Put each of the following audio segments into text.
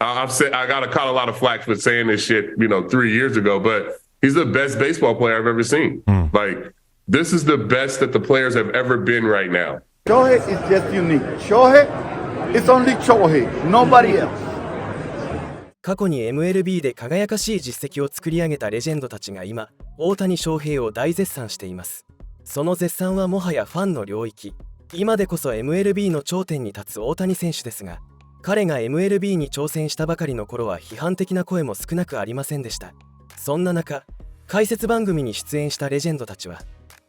I got a lot of flack for saying this shit, 3 years ago, but he's the best baseball player I've ever seen. Like, this is the best that the players have ever been right now. Shohei is just unique. Shohei is only Shohei, nobody else. 過去に MLB で輝かしい実績を作り上げたレジェンドたちが今、大谷翔平を大絶賛しています。その絶賛はもはやファンの領域。今でこそ MLB の頂点に立つ大谷選手ですが、彼が MLB に挑戦したばかりの頃は批判的な声も少なくありませんでした。そんな中、解説番組に出演したレジェンドたちは、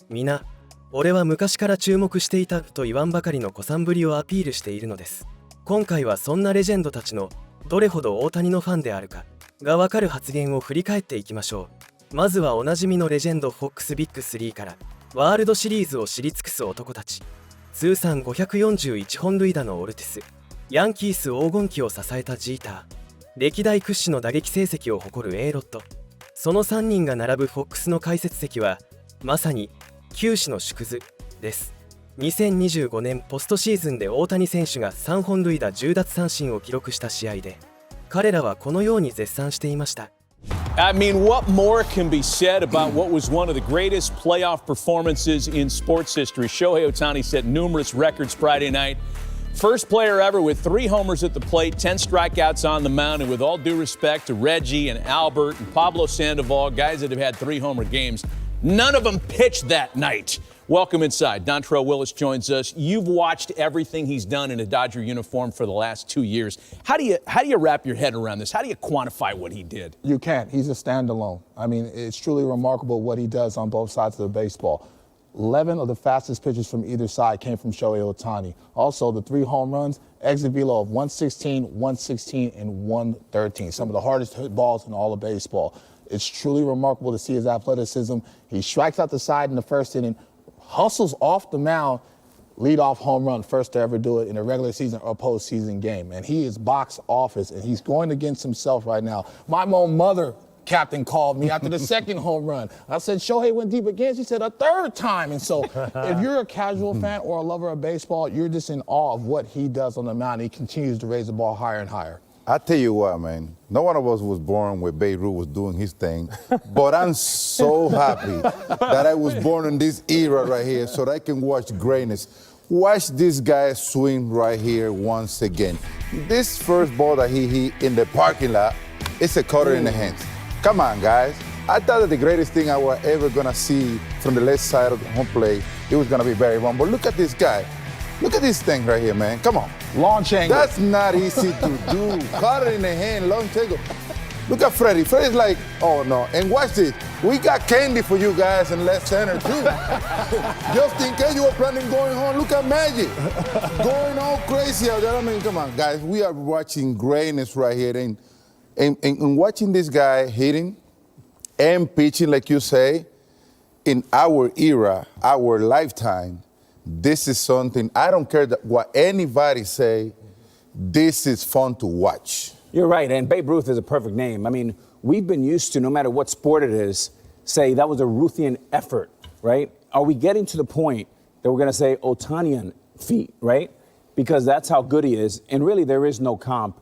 皆、俺は昔から注目していたと言わんばかりの古参ぶりをアピールしているのです。今回はそんなレジェンドたちのどれほど大谷のファンであるかが分かる発言を振り返っていきましょう。まずはおなじみのレジェンドフォックスビッグ3からワールドシリーズを知り尽くす男たち、通算541本塁打のオルティス、ヤンキース黄金期を支えたジーター、歴代屈指の打撃成績を誇る A ロッド、その3人が並ぶフォックスの解説席はまさに球史の縮図です。2025年ポストシーズンで大谷選手が3本塁打10奪三振を記録した試合で、彼らはこのように絶賛していました。I mean, what more can be said about what was one of the greatest playoff performances in sports history? Shohei Ohtani set numerous records Friday night. First player ever with 3 homers at the plate, 10 strikeouts on the mound, and with all due respect to Reggie and Albert and Pablo Sandoval, guys that have had 3 homer games, none of them pitched that night. Welcome inside. Dontrell Willis joins us. You've watched everything he's done in a Dodger uniform for the last 2 years. How do you wrap your head around this? How do you quantify what he did? You can't. He's a standalone. I mean, it's truly remarkable what he does on both sides of the baseball. 11 of the fastest pitches from either side came from Shohei Ohtani. Also, the 3 home runs, exit velo of 116, 116, and 113. Some of the hardest hit balls in all of baseball. It's truly remarkable to see his athleticism. He strikes out the side in the first inning, hustles off the mound, leadoff home run, first to ever do it in a regular season or postseason game. And he is box office, and he's going against himself right now. My own mother, captain, called me after the second home run. I said, Shohei went deep again. She said, a 3rd time. And so if you're a casual fan or a lover of baseball, you're just in awe of what he does on the mound. He continues to raise the ball higher and higher. I tell you what, man, no one of us was born where Babe Ruth was doing his thing, but I'm so happy that I was born in this era right here so that I can watch greatness. Watch this guy swing right here once again. This first ball that he hit in the parking lot, it's a cutter in the hands. Come on, guys. I thought that the greatest thing I was ever going to see from the left side of the home plate, it was going to be Barry Bonds. But look at this guy. Look at this thing right here, man. Come on. Launch angle. That's not easy to do. Caught it in the hand, launch angle. Look at Freddie. Freddie's like, oh, no. And watch this. We got candy for you guys in left center, too. Just in case you were planning going home, look at Magic. Going all crazy out there. I mean, come on, guys. We are watching greatness right here. And watching this guy hitting and pitching, like you say, in our era, our lifetime, this is something, I don't care what anybody say, this is fun to watch. You're right, and Babe Ruth is a perfect name. I mean, we've been used to, no matter what sport it is, say that was a Ruthian effort, right? Are we getting to the point that we're going to say Ohtanian feat, right? Because that's how good he is, and really there is no comp.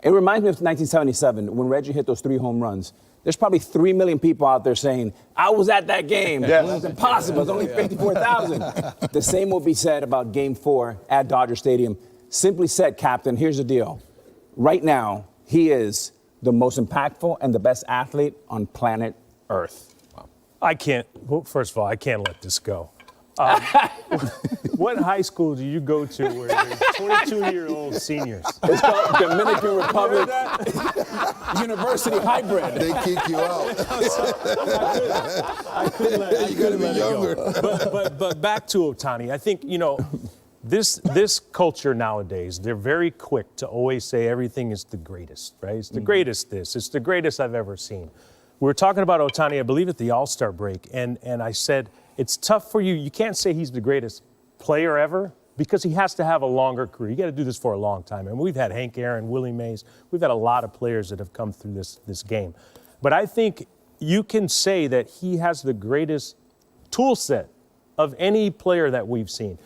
It reminds me of 1977 when Reggie hit those 3 home runs. There's probably 3 million people out there saying, I was at that game. Yes. It was impossible. It's only 54,000. The same will be said about Game 4 at Dodger Stadium. Simply said, Captain, here's the deal. Right now, he is the most impactful and the best athlete on planet Earth. Well, first of all, I can't let this go. What high school do you go to where there's 22-year-old seniors? It's called Dominican Republic University Hybrid. They kick you out. I couldn't let You got to be younger. But back to Ohtani. I think, this culture nowadays, they're very quick to always say everything is the greatest, right? It's the greatest this. It's the greatest I've ever seen. We were talking about Ohtani, I believe, at the All-Star break, and I said, it's tough for you. You can't say he's the greatest player ever because he has to have a longer career. You got to do this for a long time. And we've had Hank Aaron, Willie Mays. We've had a lot of players that have come through this game. But I think you can say that he has the greatest tool set of any player that we've seen.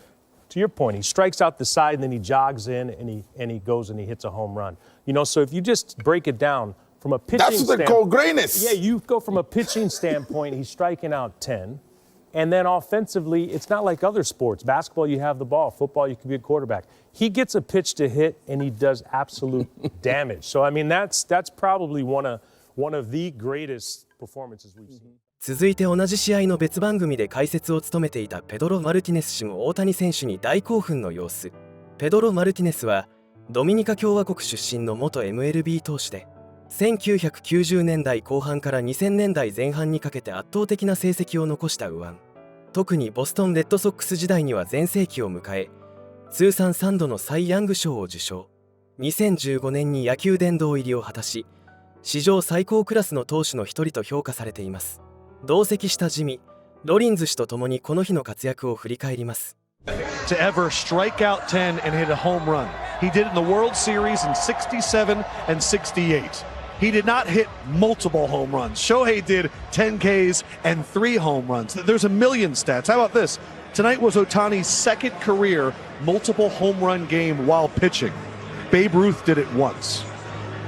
to your point, he strikes out the side and then he jogs in and he goes and he hits a home run. You know, so if you just break it down from a pitching That's what they call greatness. Yeah, you go from a pitching standpoint, he's striking out 10. And then offensively, it's not like other sports. Basketball, you have the ball. Football, you can be a quarterback. He gets a pitch to hit and he does absolute damage. So, I mean, that's probably one of the greatest performances we've seen. 続いて同じ試合の別番組で解説を務めていたペドロ・マルティネス氏も大谷選手に大興奮の様子。ペドロ・マルティネスはドミニカ共和国出身の元 MLB 投手で、1990年代後半から2000年代前半にかけて圧倒的な成績を残した右腕。特にボストン・レッドソックス時代には全盛期を迎え、通算3度のサイ・ヤング賞を受賞。2015年に野球殿堂入りを果たし、史上最高クラスの投手の一人と評価されています。同席したジミ・ロリンズ氏と共にこの日の活躍を振り返ります。To ever strike out 10 and hit a home run. He did it in the World Series in 67 and 68. He did not hit multiple home runs. Shohei did 10 Ks and 3 home runs. There's a million stats. How about this? Tonight was Ohtani's second career multiple home run game while pitching. Babe Ruth did it once.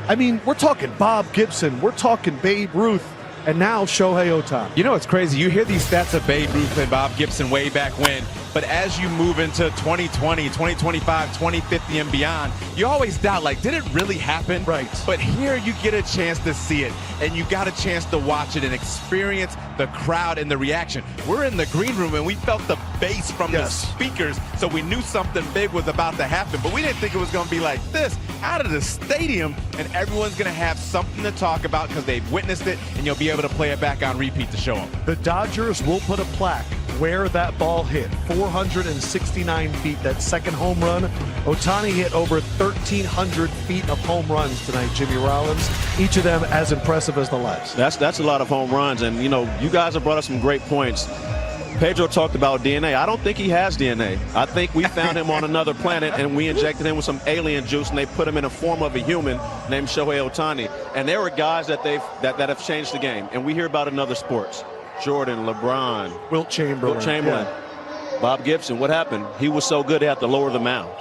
I mean, we're talking Bob Gibson, we're talking Babe Ruth, and now Shohei Ohtani. You know, it's crazy. You hear these stats of Babe Ruth and Bob Gibson way back when, but as you move into 2020, 2025, 2050 and beyond, you always doubt, like, did it really happen? Right. But here you get a chance to see it, and you got a chance to watch it and experience the crowd and the reaction. We're in the green room, and we felt the bass from the speakers, so we knew something big was about to happen, but we didn't think it was going to be like this, out of the stadium, and everyone's going to have something to talk about because they've witnessed it, and you'll be able to play it back on repeat to show them. The Dodgers will put a plaque where that ball hit. 469 feet, that second home run. Ohtani hit over 1,300 feet of home runs tonight, Jimmy Rollins. Each of them as impressive as the last. That's a lot of home runs, and you know, you guys have brought us some great points. Pedro talked about DNA. I don't think he has DNA. I think we found him on another planet and we injected him with some alien juice and they put him in a form of a human named Shohei Ohtani. And there are guys that have changed the game. And we hear about in other sports. Jordan, LeBron, Wilt Chamberlain. Yeah. Bob Gibson. What happened? He was so good they had to lower the mound.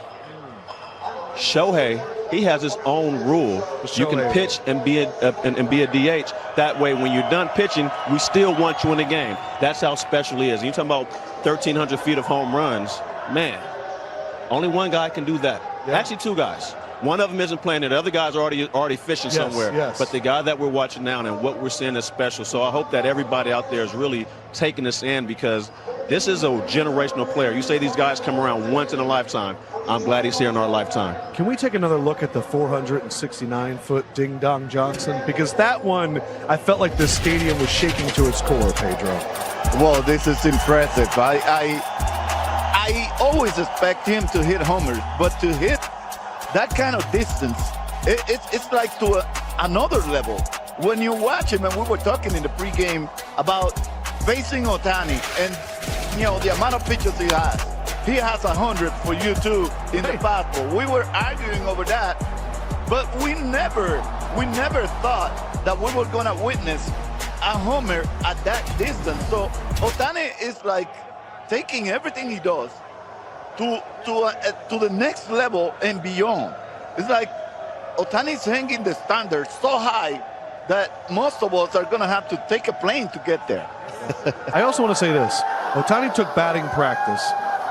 Shohei, he has his own rule. You can pitch and be a DH. That way, when you're done pitching, we still want you in the game. That's how special he is. And you're talking about 1,300 feet of home runs. Man, only one guy can do that. Yeah. Actually, two guys. One of them isn't playing. The other guy's already fishing somewhere. Yes. But the guy that we're watching now and what we're seeing is special. So I hope that everybody out there is really taking this in because this is a generational player. You say these guys come around once in a lifetime. I'm glad he's here in our lifetime. Can we take another look at the 469-foot Ding Dong Johnson? Because that one, I felt like the stadium was shaking to its core, Pedro. Well, this is impressive. I always expect him to hit homers, but to hit that kind of distance, it's like to another level. When you watch him, and we were talking in the pregame about facing Ohtani and, you know, the amount of pitches he has 100 for you too in the fastball. We were arguing over that, but we never thought that we were going to witness a homer at that distance. So Ohtani is like taking everything he does to the next level and beyond. It's like Ohtani's hanging the standard so high that most of us are going to have to take a plane to get there. I also want to say this. Ohtani took batting practice,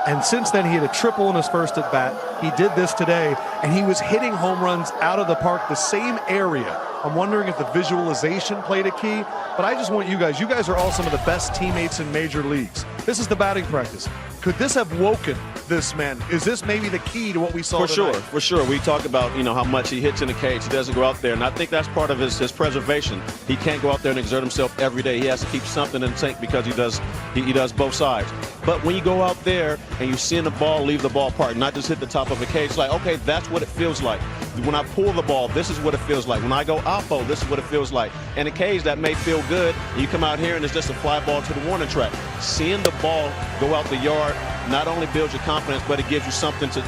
and since then he had a triple in his first at bat. He did this today, and he was hitting home runs out of the park, the same area. I'm wondering if the visualization played a key, but I just want you guys are all some of the best teammates in major leagues. This is the batting practice. Could this have woken this man? Is this maybe the key to what we saw tonight? For sure. We talk about, you know, how much he hits in the cage. He doesn't go out there, and I think that's part of his preservation. He can't go out there and exert himself every day. He has to keep something in the tank because he does both sides. But when you go out there and you're seeing the ball leave the ballpark, not just hit the top of a cage, it's like, okay, that's what it feels like. When I pull the ball, this is what it feels like. When I go oppo, this is what it feels like. In a cage, that may feel good. You come out here and it's just a fly ball to the warning track. Seeing the ball go out the yard not only builds your confidence, but it gives you something to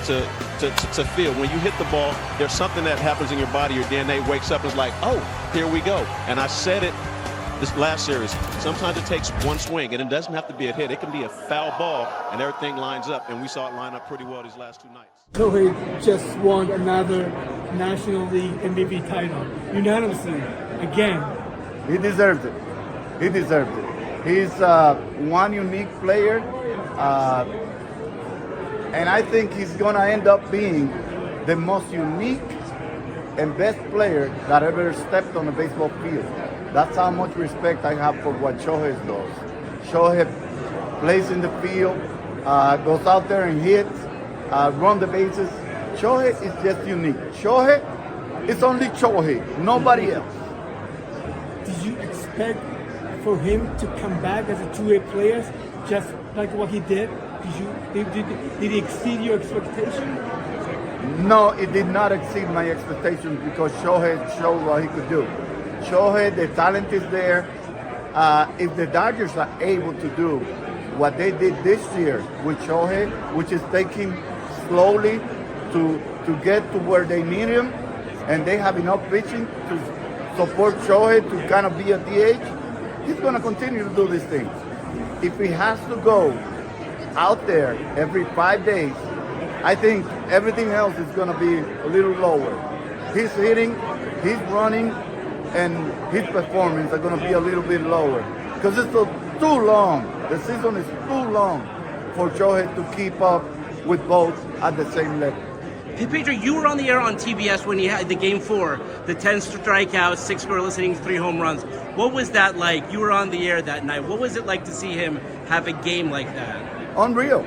feel. When you hit the ball, there's something that happens in your body. Your DNA wakes up and is like, oh, here we go. And I said it this last series. Sometimes it takes one swing, and it doesn't have to be a hit. It can be a foul ball, and everything lines up, and we saw it line up pretty well these last two nights. Shohei just won another National League MVP title, unanimously, again. He deserves it. He deserves it. He's one unique player, and I think he's going to end up being the most unique and best player that ever stepped on a baseball field. That's how much respect I have for what Shohei does. Shohei plays in the field, goes out there and hits, run the bases. Shohei is just unique. Shohei is only Shohei, nobody else. Did you expect for him to come back as a two-way player, just like what he did? Did he exceed your expectation? No, it did not exceed my expectations because Shohei showed what he could do. Shohei, the talent is there. If the Dodgers are able to do what they did this year with Shohei, which is taking slowly to get to where they need him, and they have enough pitching to support Shohei to kind of be a DH, he's going to continue to do these things. If he has to go out there every 5 days, I think everything else is going to be a little lower. His hitting, his running, and his performance are going to be a little bit lower because it's too long. The season is too long for Shohei to keep up with both at the same level. Hey, Pedro, you were on the air on TBS when you had the Game 4, the 10 strikeouts, 6 scoreless innings, 3 home runs. What was that like? You were on the air that night. What was it like to see him have a game like that? Unreal.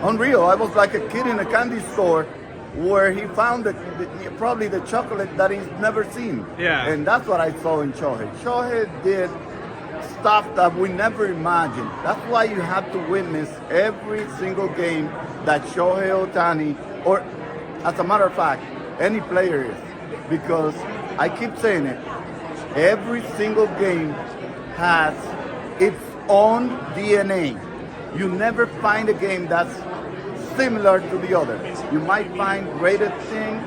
I was like a kid in a candy store where he found probably the chocolate that he's never seen. Yeah. And that's what I saw in Shohei. Shohei did stuff that we never imagined. That's why you have to witness every single game that Shohei Ohtani, or as a matter of fact, any player is. Because I keep saying it, every single game has its own DNA. You never find a game that's similar to the other. You might find greater things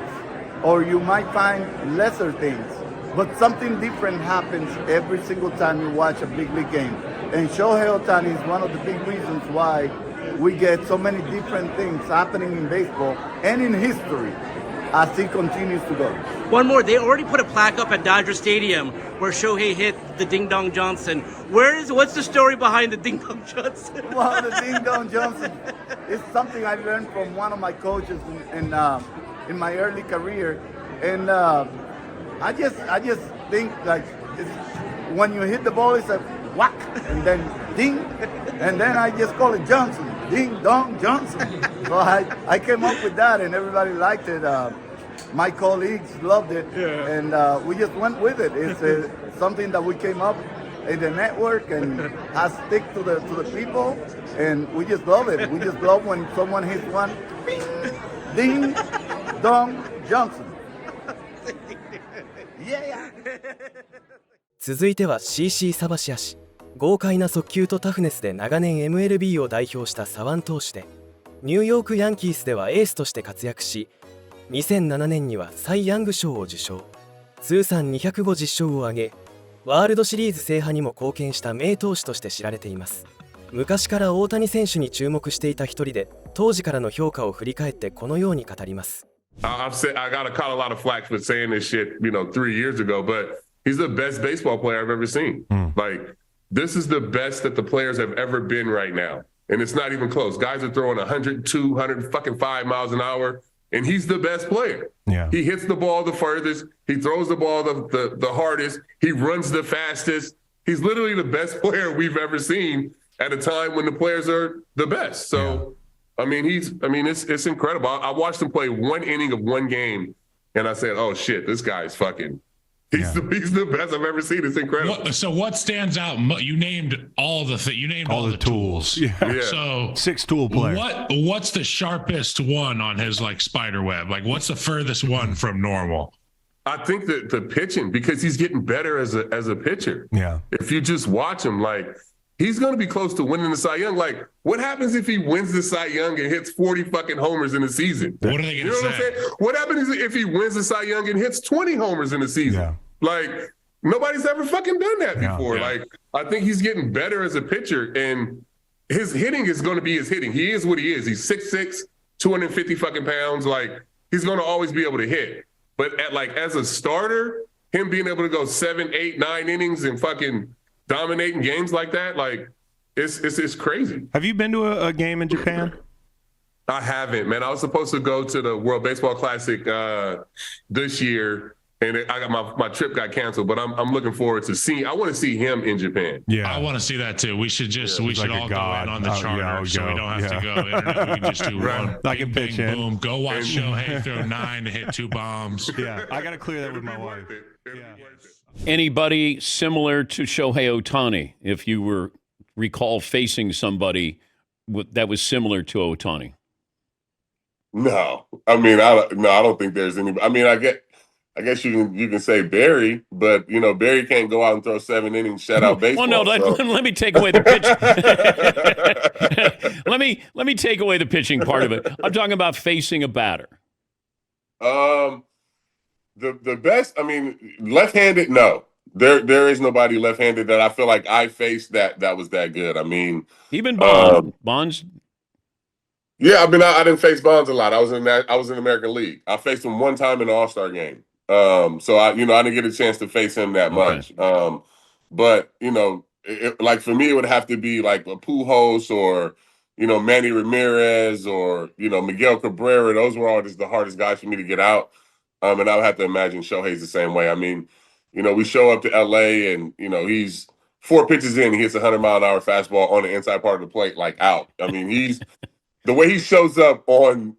or you might find lesser things, but something different happens every single time you watch a big league game. And Shohei Ohtani is one of the big reasons why we get so many different things happening in baseball and in history as he continues to go. One more. They already put a plaque up at Dodger Stadium where Shohei hit the Ding Dong Johnson. What's the story behind the Ding Dong Johnson? Well, the Ding Dong Johnson is something I learned from one of my coaches in my early career, and I just think like when you hit the ball, it's a whack and then ding, and then I just call it Johnson, Ding Dong Johnson. So I came up with that, and everybody liked it. My colleagues loved it, and we just went with it. It's something that we came up in the network and has stick to the people, and we just love it. We just love when someone hits one, bing, Ding Dong Johnson. Yeah. 続いては CC サバシア氏。豪快な速球とタフネスで長年 MLB を代表した左腕投手で、ニューヨークヤンキースではエースとして活躍し、2007年にはサイ・ヤング賞を受賞。通算250勝を挙げ、ワールドシリーズ制覇にも貢献した名投手として知られています。昔から大谷選手に注目していた一人で、当時からの評価を振り返ってこのように語ります。I got caught a lot of flack for saying this shit, 3 years ago, but he's the best baseball player I've ever seen. Like, this is the best that the players have ever been right now. And it's not even close. Guys are throwing 102, 105 miles an hour, and he's the best player. Yeah. He hits the ball the furthest. He throws the ball the hardest. He runs the fastest. He's literally the best player we've ever seen at a time when the players are the best. So, it's incredible. I watched him play one inning of one game, and I said, oh, shit, this guy's fucking... He's the best I've ever seen. It's incredible. So what stands out? You named all the tools. Yeah. So 6-tool player. What's the sharpest one on his spider web? What's the furthest one from normal? I think that the pitching, because he's getting better as a pitcher. Yeah. If you just watch him, he's going to be close to winning the Cy Young. What happens if he wins the Cy Young and hits 40 fucking homers in a season? What are they going to say? What I'm saying? What happens if he wins the Cy Young and hits 20 homers in a season? Yeah. nobody's ever fucking done that before. Like, I think he's getting better as a pitcher, and his hitting is going to be his hitting. He is what he is. He's 6'6", 250 fucking pounds. Like, he's going to always be able to hit. But as a starter, him being able to go 7, 8, 9 innings and fucking dominating games like that, like, it's crazy. Have you been to a game in Japan? I haven't, man. I was supposed to go to the World Baseball Classic this year, and I got my trip got canceled. But I'm looking forward to seeing. I want to see him in Japan. Yeah, I want to see that too. We should all go in on the charter, so we don't have to go. Internet, we can just do one. I can pitch in. Boom. Go watch Shohei throw 9 to hit 2 bombs. Yeah, I got to clear that with my wife. Anybody similar to Shohei Ohtani, if you recall facing somebody that was similar to Ohtani? No, I mean, I don't think there's any. I mean, I guess you can say Barry, but Barry can't go out and throw 7 innings shutout baseball. Well, no, let me take away the pitch. let me take away the pitching part of it. I'm talking about facing a batter. The best. I mean, left-handed. No, there is nobody left-handed that I feel like I faced that was that good. I mean, even Bonds. Yeah, I mean, I didn't face Bonds a lot. I was in the American League. I faced him one time in the All-Star game. So I didn't get a chance to face him that much. But like for me, it would have to be like a Pujols or Manny Ramirez or Miguel Cabrera. Those were all just the hardest guys for me to get out. And I would have to imagine Shohei's the same way. I mean, we show up to LA and he's 4 pitches in, he hits a 100-mile-an-hour fastball on the inside part of the plate, like out. I mean, he's the way he shows up on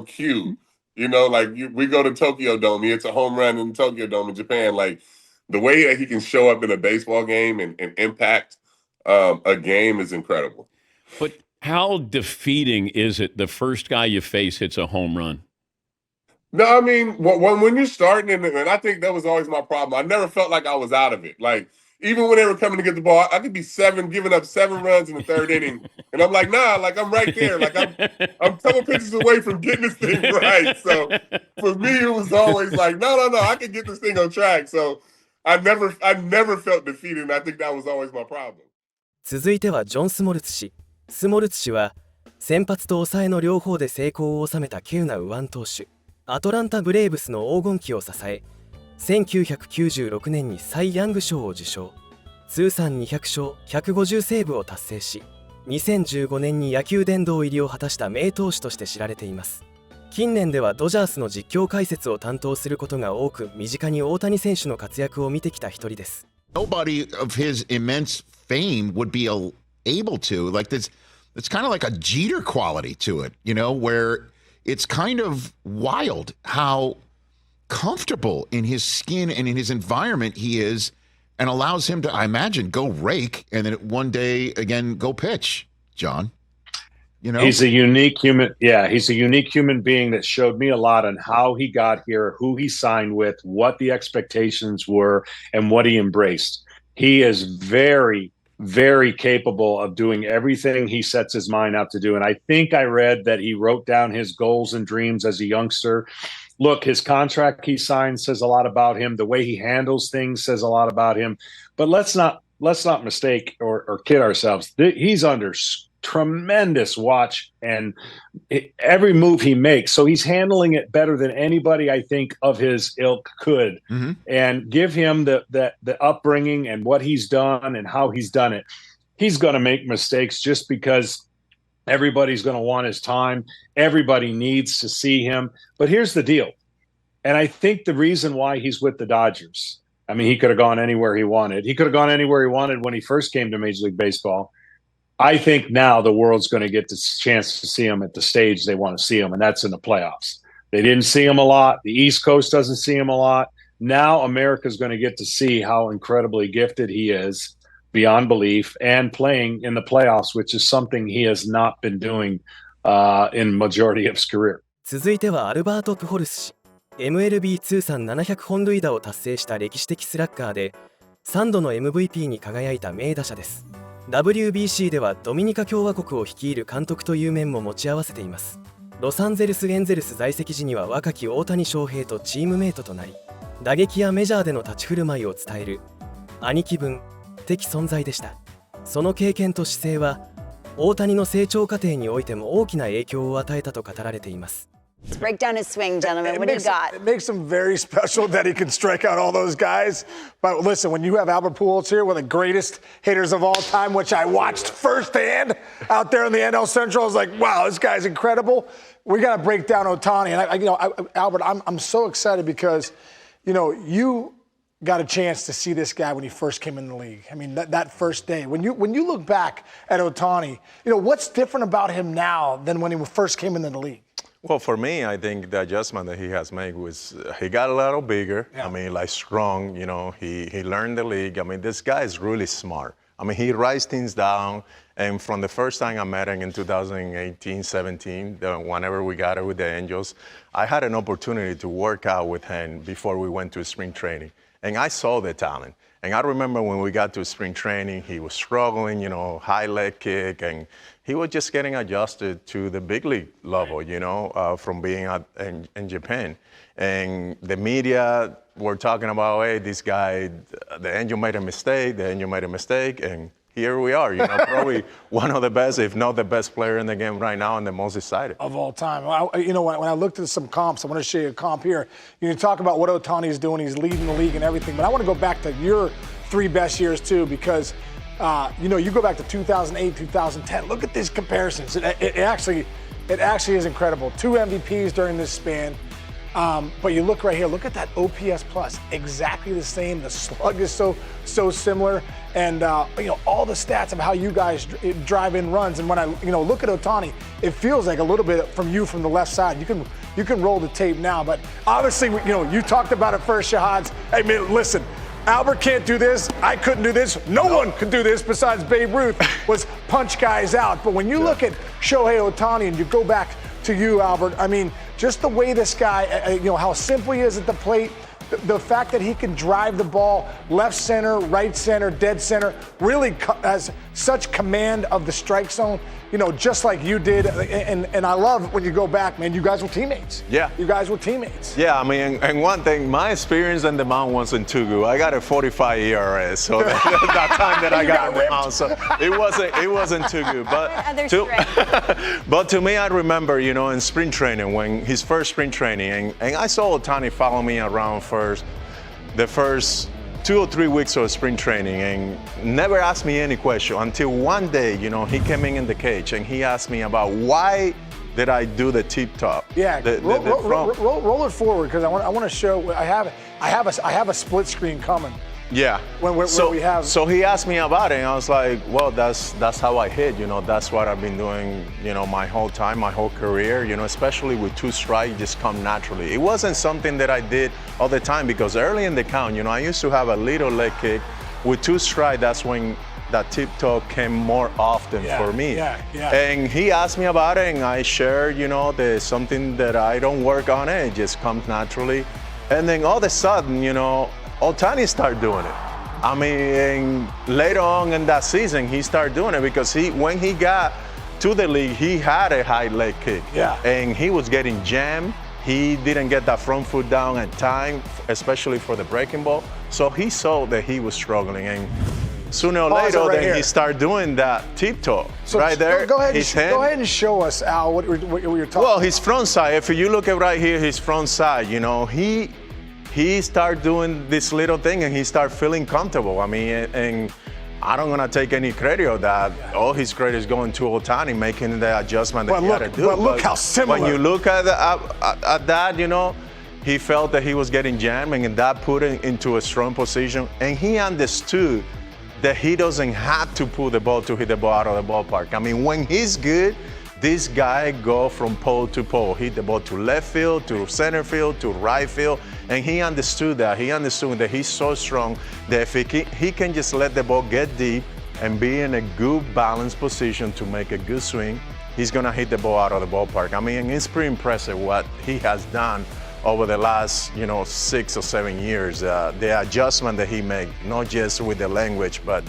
cue. We go to Tokyo Dome. He hits a home run in Tokyo Dome in Japan. Like, the way that he can show up in a baseball game and impact a game is incredible. But how defeating is it the first guy you face hits a home run? No, I mean, when you're starting, and I think that was always my problem. I never felt like I was out of it. Like, even when they were coming to get the ball, I could be giving up 7 runs in the 3rd inning. And I'm like, nah, like I'm right there. Like I'm a couple pitches away from getting this thing right. So for me, it was always like, no, I can get this thing on track. So I never felt defeated. And I think that was always my problem. 続いてはジョン・スモルツ氏。スモルツ氏は先発と抑えの両方で成功を収めた稀有な右腕投手。アトランタ・ブレーブスの黄金期を支え、1996年にサイ・ヤング賞を受賞。通算200勝150セーブを達成し、2015年に野球殿堂入りを果たした名投手として知られています。近年ではドジャースの実況解説を担当することが多く、身近に大谷選手の活躍を見てきた一人です。Nobody of his immense fame would be able to, like this. It's kind of like a Jeter quality to it, where it's kind of wild how comfortable in his skin and in his environment he is, and allows him to, I imagine, go rake and then one day again go pitch. John, he's a unique human. Yeah, he's a unique human being that showed me a lot on how he got here, who he signed with, what the expectations were, and what he embraced. He is very, very capable of doing everything he sets his mind out to do. And I think I read that he wrote down his goals and dreams as a youngster. Look, his contract he signed says a lot about him. The way he handles things says a lot about him. But let's not mistake or kid ourselves. He's under tremendous watch, and every move he makes. So he's handling it better than anybody, I think, of his ilk could. Mm-hmm. And give him the upbringing and what he's done and how he's done it. He's going to make mistakes just because everybody's going to want his time. Everybody needs to see him. But here's the deal. And I think the reason why he's with the Dodgers, I mean, he could have gone anywhere he wanted. He could have gone anywhere he wanted when he first came to Major League Baseball. I think now the world's going to get the chance to see him at the stage they want to see him, and that's in the playoffs. They didn't see him a lot. The East Coast doesn't see him a lot. Now America's going to get to see how incredibly gifted he is, beyond belief, and playing in the playoffs, which is something he has not been doing in majority of his career. 続いてはアルバート・プホルス氏。MLB 通算700本塁打を達成した歴史的スラッガーで、3度の MVP に輝いた名打者です。WBC ではドミニカ共和国を率いる監督という面も持ち合わせています。ロサンゼルス・エンゼルス在籍時には若き大谷翔平とチームメイトとなり、打撃やメジャーでの立ち振る舞いを伝える兄貴分的存在でした。その経験と姿勢は大谷の成長過程においても大きな影響を与えたと語られています。Let's break down his swing, gentlemen. What do you got? It makes him very special that he can strike out all those guys. But listen, when you have Albert Pujols here, one of the greatest hitters of all time, which I watched firsthand out there in the NL Central, I was like, wow, this guy's incredible. We got to break down Ohtani. And Albert, I'm so excited because, you got a chance to see this guy when he first came in the league. I mean, that first day. When you look back at Ohtani, what's different about him now than when he first came into the league? Well, for me, I think the adjustment that he has made was he got a little bigger. Yeah. I mean, like strong, he learned the league. I mean, this guy is really smart. I mean, he writes things down. And from the first time I met him in 2018, 17, whenever we got it with the Angels, I had an opportunity to work out with him before we went to spring training. And I saw the talent. And I remember when we got to spring training, he was struggling, high leg kick, and he was just getting adjusted to the big league level, from being in Japan. And the media were talking about, hey, this guy, the Angel made a mistake, and here we are, probably one of the best, if not the best player in the game right now and the most excited. Of all time. When I looked at some comps, I want to show you a comp here. You talk about what Ohtani is doing. He's leading the league and everything. But I want to go back to your 3 best years, too, because, you go back to 2008, 2010. Look at these comparisons. It actually is incredible. 2 MVPs during this span. But you look right here, look at that OPS plus, exactly the same. The slug is so similar, and all the stats of how you guys drive in runs. And when I look at Ohtani, it feels like a little bit from the left side. You can roll the tape now, but obviously you talked about it first, Shahads. Hey man, listen. Albert can't do this. I couldn't do this. No one could do this besides Babe Ruth was punch guys out. But when you look at Shohei Ohtani and you go back to you, Albert, I mean, just the way this guy, how simple he is at the plate, the fact that he can drive the ball left center, right center, dead center, really has such command of the strike zone, just like you did. And I love when you go back, man, you guys were teammates. Yeah. You guys were teammates. Yeah, I mean, and one thing, my experience on the mound wasn't too good. I got a 45 ERA, so that time that I got on the mound, so it wasn't too good. But to me, I remember, in spring training, when his first spring training, and I saw Ohtani follow me around the first 2 or 3 weeks of spring training and never asked me any question until one day, he came in the cage and he asked me about why did I do the tip top? Yeah, roll it forward because I want to show. I have a split screen coming. Yeah. So he asked me about it, and I was like, well, that's how I hit. That's what I've been doing, my whole time, my whole career. Especially with 2 strikes, just come naturally. It wasn't something that I did all the time because early in the count, I used to have a little leg kick. With 2 strikes, that's when that tip toe came more often for me. Yeah. And he asked me about it, and I shared, there's something that I don't work on it just comes naturally. And then all of a sudden, Ohtani started doing it. I mean, later on in that season, he started doing it because when he got to the league, he had a high leg kick. Yeah. And he was getting jammed. He didn't get that front foot down at time, especially for the breaking ball. So he saw that he was struggling. And sooner or later, then he started doing that tip toe. So right there. Go ahead and show us, Al, what you're talking about. Well, his front side, if you look at right here, his front side, he started doing this little thing and he started feeling comfortable. I mean, and I don't want to take any credit of that. All his credit is going to Ohtani making the adjustment that he had to do. But look how similar. When you look at that, he felt that he was getting jammed and that put him into a strong position. And he understood that he doesn't have to pull the ball to hit the ball out of the ballpark. I mean, when he's good, this guy go from pole to pole, hit the ball to left field, to center field, to right field, and he understood that. He understood that he's so strong that if he can just let the ball get deep and be in a good balanced position to make a good swing, he's gonna hit the ball out of the ballpark. I mean, it's pretty impressive what he has done over the last, 6 or 7 years. The adjustment that he made, not just with the language, but,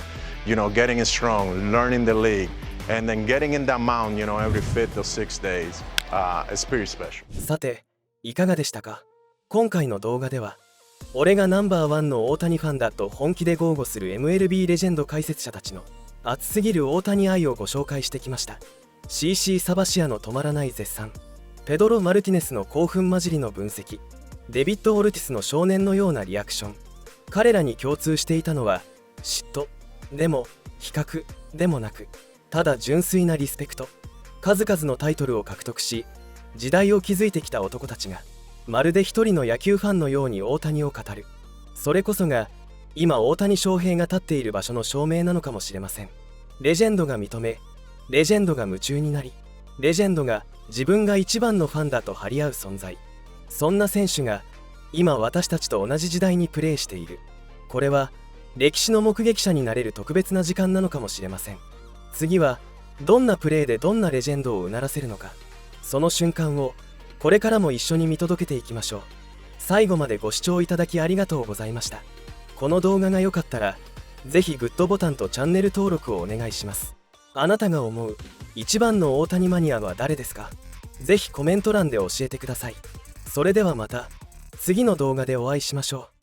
getting strong, learning the league, and then getting in that mound, every 5th or 6th days, it's pretty special. さて、いかがでしたか？今回の動画では俺がナンバーワンの大谷ファンだと本気で豪語する MLB レジェンド解説者たちの熱すぎる大谷愛をご紹介してきました。 CC サバシアの止まらない絶賛、ペドロ・マルティネスの興奮混じりの分析、デビッド・オルティスの少年のようなリアクション。彼らに共通していたのは嫉妬でも比較でもなく、ただ純粋なリスペクト。数々のタイトルを獲得し時代を築いてきた男たちがまるで一人の野球ファンのように大谷を語る。それこそが今大谷翔平が立っている場所の証明なのかもしれません。レジェンドが認め、レジェンドが夢中になり、レジェンドが自分が一番のファンだと張り合う存在。そんな選手が今私たちと同じ時代にプレーしている。これは歴史の目撃者になれる特別な時間なのかもしれません。次はどんなプレーでどんなレジェンドをうならせるのか、その瞬間をこれからも一緒に見届けていきましょう。最後までご視聴いただきありがとうございました。この動画が良かったらぜひグッドボタンとチャンネル登録をお願いします。あなたが思う一番の大谷マニアは誰ですか？ぜひコメント欄で教えてください。それではまた次の動画でお会いしましょう。